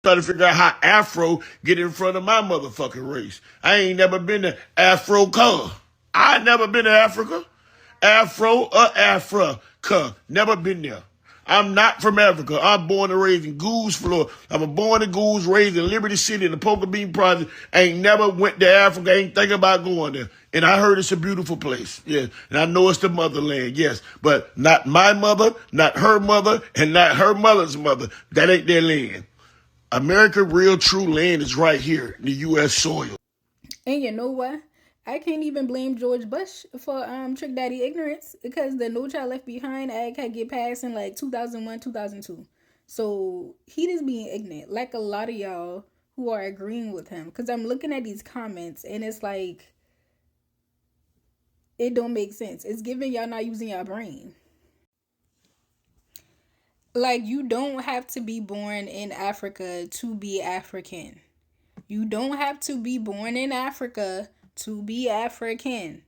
Trying to figure out how Afro get in front of my motherfucking race. I ain't never been to Africa. I never been to Africa. Afro or Africa. Never been there. I'm not from Africa. I'm born and raised in Goose, Florida. I'm born in Goose, raised in Liberty City in the Poker Bean Project. Ain't never went to Africa. Ain't thinking about going there. And I heard it's a beautiful place. Yeah. And I know it's the motherland. Yes. But not my mother, not her mother, and not her mother's mother. That ain't their land. America, real true land is right here in the U.S. soil. And you know what? I can't even blame George Bush for Trick Daddy ignorance, because the No Child Left Behind Act had get passed in like 2001, 2002. So he just being ignorant, like a lot of y'all who are agreeing with him. Because I'm looking at these comments and it's like, it don't make sense. It's giving y'all not using your brain. Like, you don't have to be born in Africa to be African. You don't have to be born in Africa to be African.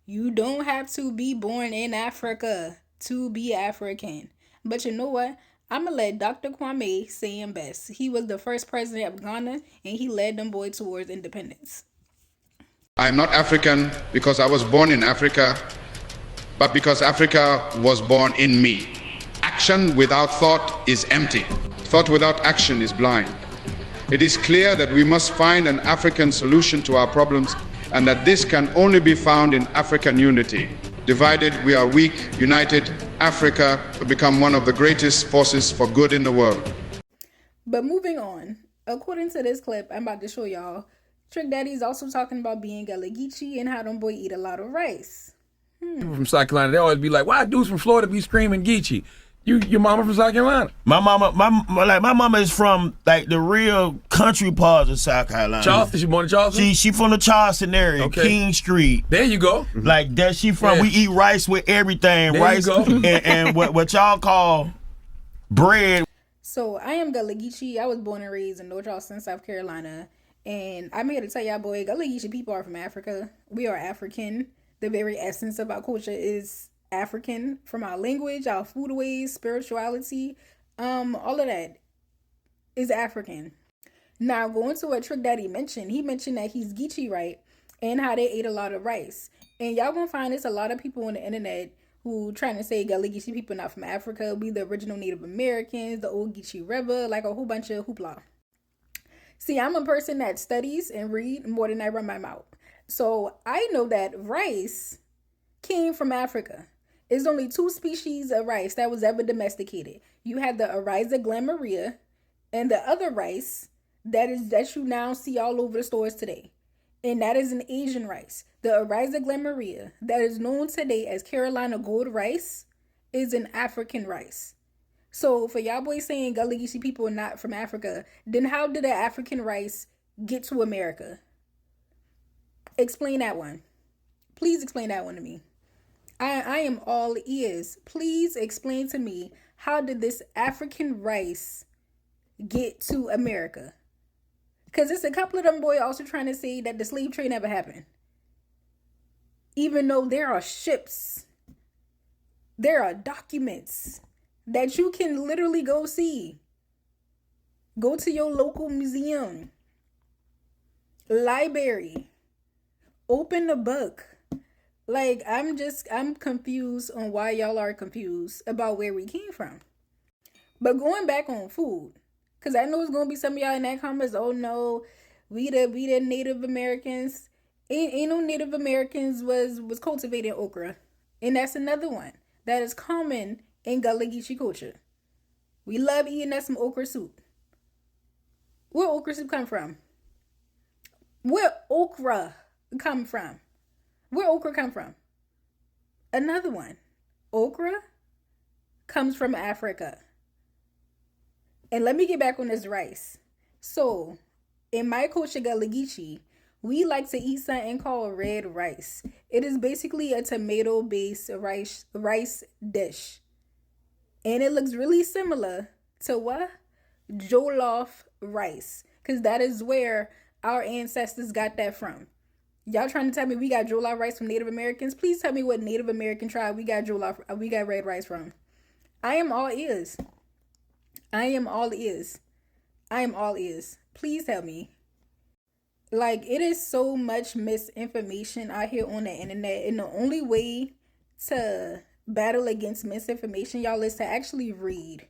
You don't have to be born in Africa to be African. But you know what? I'm going to let Dr. Kwame say him best. He was the first president of Ghana, and he led them boys towards independence. I'm not African because I was born in Africa, but because Africa was born in me. Action without thought is empty. Thought without action is blind. It is clear that we must find an African solution to our problems, and that this can only be found in African unity. Divided, we are weak. United, Africa will become one of the greatest forces for good in the world. But moving on, according to this clip I'm about to show y'all, Trick Daddy's also talking about being Gullah Geechee and how them boy eat a lot of rice. People from South Carolina, they always be like, why dudes from Florida be screaming Geechee? Your mama from South Carolina? My mama is from like the real country parts of South Carolina. Charleston? She born in Charleston? She from the Charleston area, okay. King Street. There you go. Like that she from. Yeah. We eat rice with everything. There rice you go. and what y'all call bread. So I am Gullah Geechee. I was born and raised in North Charleston, South Carolina. And I'm here to tell y'all, boy, Gullah Geechee people are from Africa. We are African. The very essence of our culture is African, from our language, our foodways, spirituality, all of that is African. Now, going to what Trick Daddy mentioned, he mentioned that he's Geechee, right? And how they ate a lot of rice. And y'all gonna find there's a lot of people on the internet who trying to say Gullah Geechee people not from Africa. We the original Native Americans, the old Geechee River, like a whole bunch of hoopla. See, I'm a person that studies and read more than I run my mouth. So I know that rice came from Africa. There's only 2 species of rice that was ever domesticated. You had the Oryza glamourea and the other rice that you now see all over the stores today. And that is an Asian rice. The Oryza glamourea, that is known today as Carolina gold rice, is an African rice. So for y'all boys saying Gullah Geechee people are not from Africa, then how did the African rice get to America? Explain that one. Please explain that one to me. I am all ears. Please explain to me, how did this African rice get to America? Because it's a couple of them boys also trying to say that the slave trade never happened. Even though there are ships, there are documents that you can literally go see. Go to your local museum, library, open the book. Like, I'm confused on why y'all are confused about where we came from. But going back on food, because I know it's going to be some of y'all in that comments, oh no, we the Native Americans. Ain't no Native Americans was cultivating okra. And that's another one that is common in Gullah Geechee culture. We love eating that some okra soup. Where okra soup come from? Where okra come from? Where okra come from? Another one. Okra comes from Africa. And let me get back on this rice. So, in my culture, Gullah Geechee, we like to eat something called red rice. It is basically a tomato-based rice dish. And it looks really similar to what? Jollof rice. Because that is where our ancestors got that from. Y'all trying to tell me we got jollof rice from Native Americans? Please tell me what Native American tribe we got red rice from. I am all ears. I am all ears. I am all ears. Please tell me. Like, it is so much misinformation out here on the internet, and the only way to battle against misinformation, y'all, is to actually read.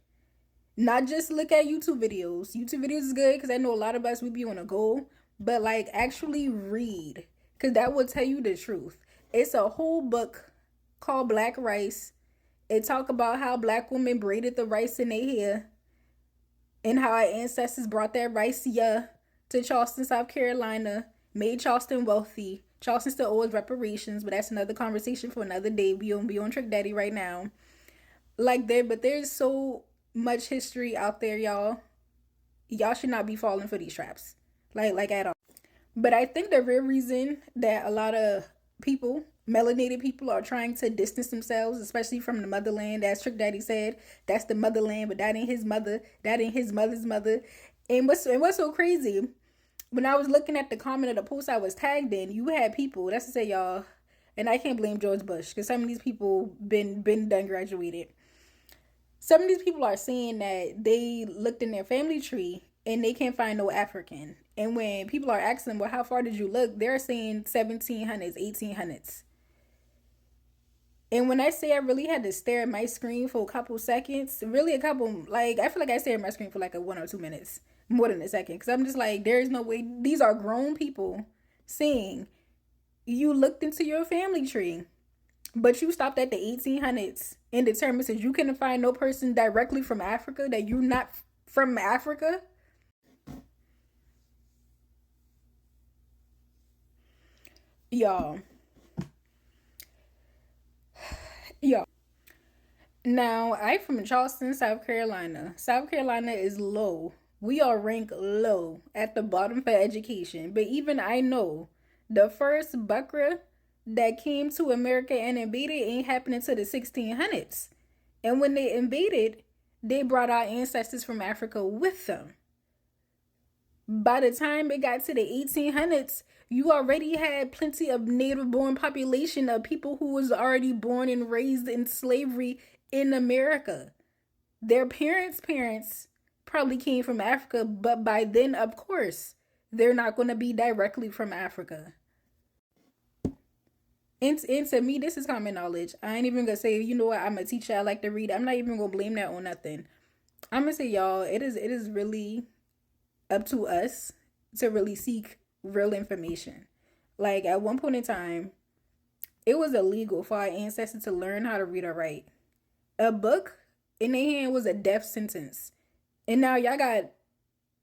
Not just look at YouTube videos. YouTube videos is good because I know a lot of us, we be on a go, but like actually read, because that will tell you the truth. It's a whole book called Black Rice. It talk about how black women braided the rice in their hair and how our ancestors brought that rice here to Charleston, South Carolina, made Charleston wealthy. Charleston still owes reparations, but that's another conversation for another day. We don't be on Trick Daddy right now. But there's so much history out there, y'all. Y'all should not be falling for these traps. Like at all. But I think the real reason that a lot of people, melanated people, are trying to distance themselves, especially from the motherland, as Trick Daddy said, that's the motherland, but that ain't his mother, that ain't his mother's mother. And what's so crazy, when I was looking at the comment of the post I was tagged in, you had people, that's to say, y'all, and I can't blame George Bush, because some of these people been done graduated. Some of these people are saying that they looked in their family tree and they can't find no African. And when people are asking, well, how far did you look? They're saying 1700s, 1800s. And when I say I really had to stare at my screen for a couple seconds, really I feel like I stared at my screen for like 1 or 2 minutes, more than a second. Because I'm just like, there is no way. These are grown people saying, you looked into your family tree, but you stopped at the 1800s and determined that you couldn't find no person directly from Africa, that you're not from Africa. Y'all. Now, I'm from Charleston, South Carolina. South Carolina is low. We are ranked low at the bottom for education. But even I know the first Buckra that came to America and invaded ain't happening to the 1600s. And when they invaded, they brought our ancestors from Africa with them. By the time it got to the 1800s, you already had plenty of native-born population of people who was already born and raised in slavery in America. Their parents' probably came from Africa, but by then, of course, they're not going to be directly from Africa. And to me, this is common knowledge. I ain't even going to say, you know what, I'm a teacher, I like to read. I'm not even going to blame that on nothing. I'm going to say, y'all, it is really up to us to really seek real information. Like, at one point in time, it was illegal for our ancestors to learn how to read or write. A book in their hand was a death sentence. And now y'all got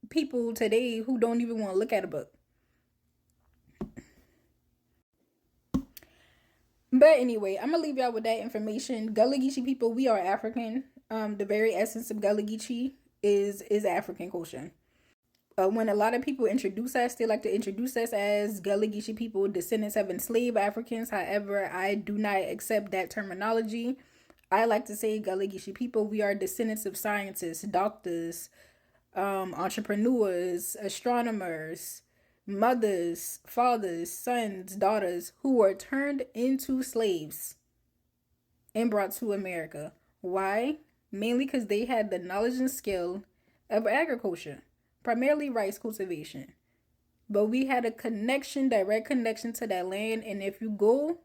people today who don't even want to look at a book. But anyway, I'm going to leave y'all with that information. Gullah Geechee people, we are African. The very essence of Gullah Geechee is African culture. When a lot of people introduce us, they like to introduce us as Gullah Geechee people, descendants of enslaved Africans. However, I do not accept that terminology. I like to say Gullah Geechee people, we are descendants of scientists, doctors, entrepreneurs, astronomers, mothers, fathers, sons, daughters who were turned into slaves and brought to America. Why? Mainly because they had the knowledge and skill of agriculture, primarily rice cultivation. But we had a direct connection to that land. And if you go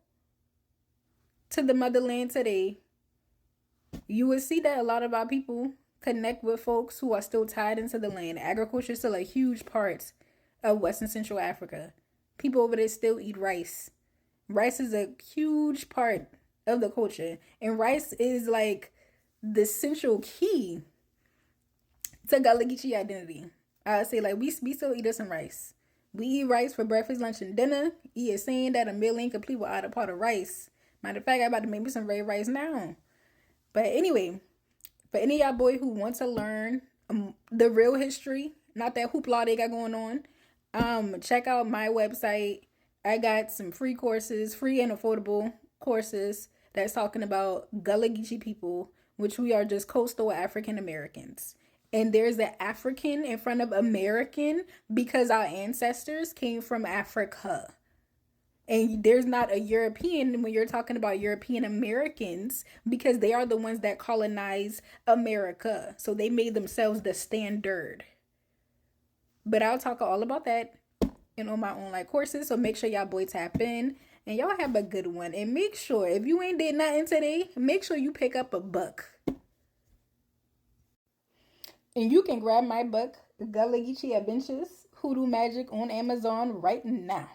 to the motherland today, you will see that a lot of our people connect with folks who are still tied into the land. Agriculture is still a huge part of West and Central Africa. People over there still eat rice. Rice is a huge part of the culture. And rice is like the central key to Gullah Geechee identity. I would say, like, we still eat us some rice. We eat rice for breakfast, lunch, and dinner. He is saying that a meal ain't complete without a pot of rice. Matter of fact, I'm about to make me some red rice now. But anyway, for any of y'all boy who want to learn the real history, not that hoopla they got going on, check out my website. I got some free courses, free and affordable courses that's talking about Gullah Geechee people, which we are just coastal African Americans. And there's the African in front of American because our ancestors came from Africa. And there's not a European when you're talking about European Americans because they are the ones that colonized America. So they made themselves the standard. But I'll talk all about that and on my own courses. So make sure y'all boy tap in and y'all have a good one. And make sure if you ain't did nothing today, make sure you pick up a book. And you can grab my book, Gullah Geechee Adventures, Hoodoo Magic on Amazon right now.